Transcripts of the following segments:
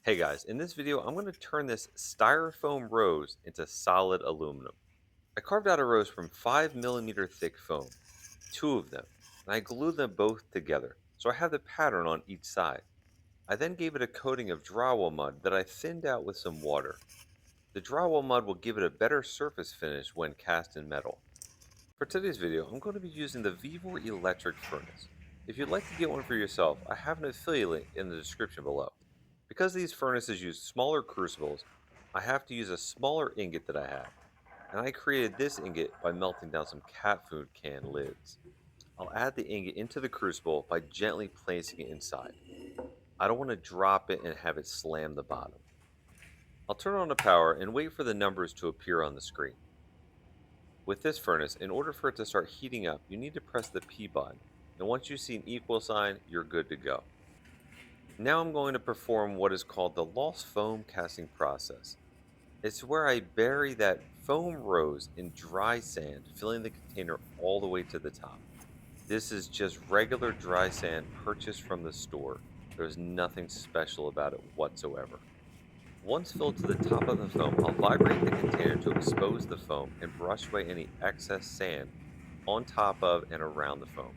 Hey guys, in this video I'm going to turn this styrofoam rose into solid aluminum. I carved out a rose from 5 millimeter thick foam, two of them, and I glued them both together, so I have the pattern on each side. I then gave it a coating of drywall mud that I thinned out with some water. The drywall mud will give it a better surface finish when cast in metal. For today's video, I'm going to be using the Vevor electric furnace. If you'd like to get one for yourself, I have an affiliate link in the description below. Because these furnaces use smaller crucibles, I have to use a smaller ingot that I have, and I created this ingot by melting down some cat food can lids. I'll add the ingot into the crucible by gently placing it inside. I don't want to drop it and have it slam the bottom. I'll turn on the power and wait for the numbers to appear on the screen. With this furnace, in order for it to start heating up, you need to press the P button, and once you see an equal sign, you're good to go. Now I'm going to perform what is called the lost foam casting process. It's where I bury that foam rose in dry sand, filling the container all the way to the top. This is just regular dry sand purchased from the store. There's nothing special about it whatsoever. Once filled to the top of the foam, I'll vibrate the container to expose the foam and brush away any excess sand on top of and around the foam.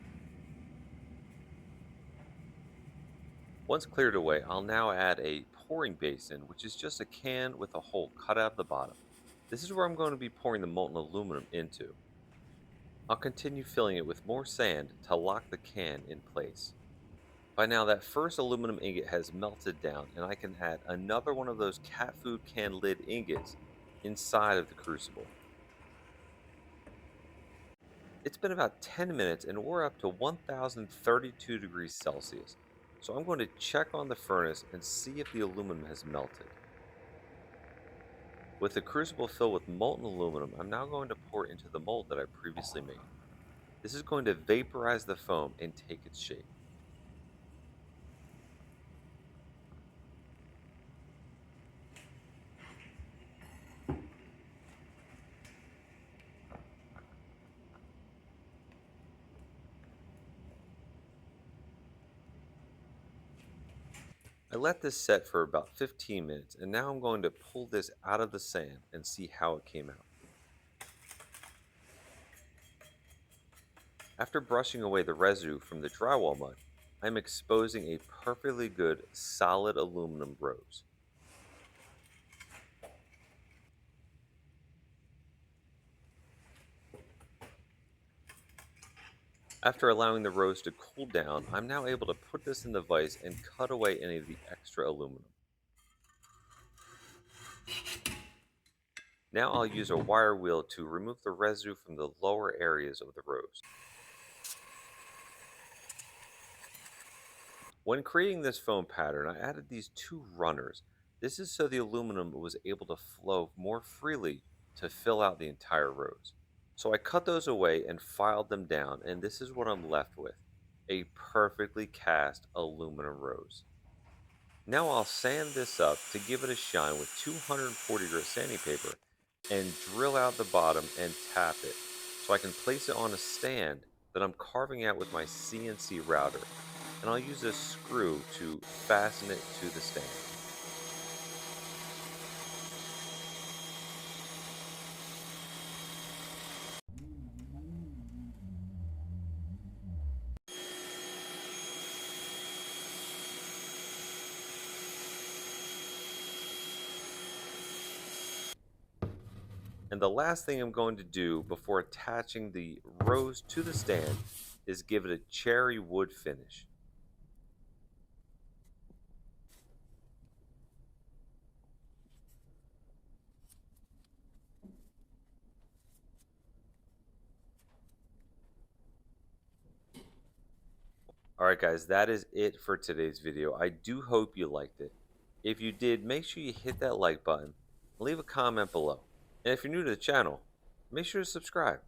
Once cleared away, I'll now add a pouring basin, which is just a can with a hole cut out of the bottom. This is where I'm going to be pouring the molten aluminum into. I'll continue filling it with more sand to lock the can in place. By now, that first aluminum ingot has melted down, and I can add another one of those cat food can lid ingots inside of the crucible. It's been about 10 minutes and we're up to 1032 degrees Celsius. So I'm going to check on the furnace and see if the aluminum has melted. With the crucible filled with molten aluminum, I'm now going to pour it into the mold that I previously made. This is going to vaporize the foam and take its shape. I let this set for about 15 minutes and now I'm going to pull this out of the sand and see how it came out. After brushing away the residue from the drywall mud, I'm exposing a perfectly good solid aluminum rose. After allowing the rose to cool down, I'm now able to put this in the vise and cut away any of the extra aluminum. Now I'll use a wire wheel to remove the residue from the lower areas of the rose. When creating this foam pattern, I added these two runners. This is so the aluminum was able to flow more freely to fill out the entire rose. So I cut those away and filed them down, and this is what I'm left with, a perfectly cast aluminum rose. Now I'll sand this up to give it a shine with 240 grit sanding paper and drill out the bottom and tap it so I can place it on a stand that I'm carving out with my CNC router, and I'll use a screw to fasten it to the stand. And the last thing I'm going to do before attaching the rose to the stand is give it a cherry wood finish. Alright guys, that is it for today's video. I do hope you liked it. If you did, make sure you hit that like button and leave a comment below. And if you're new to the channel, make sure to subscribe.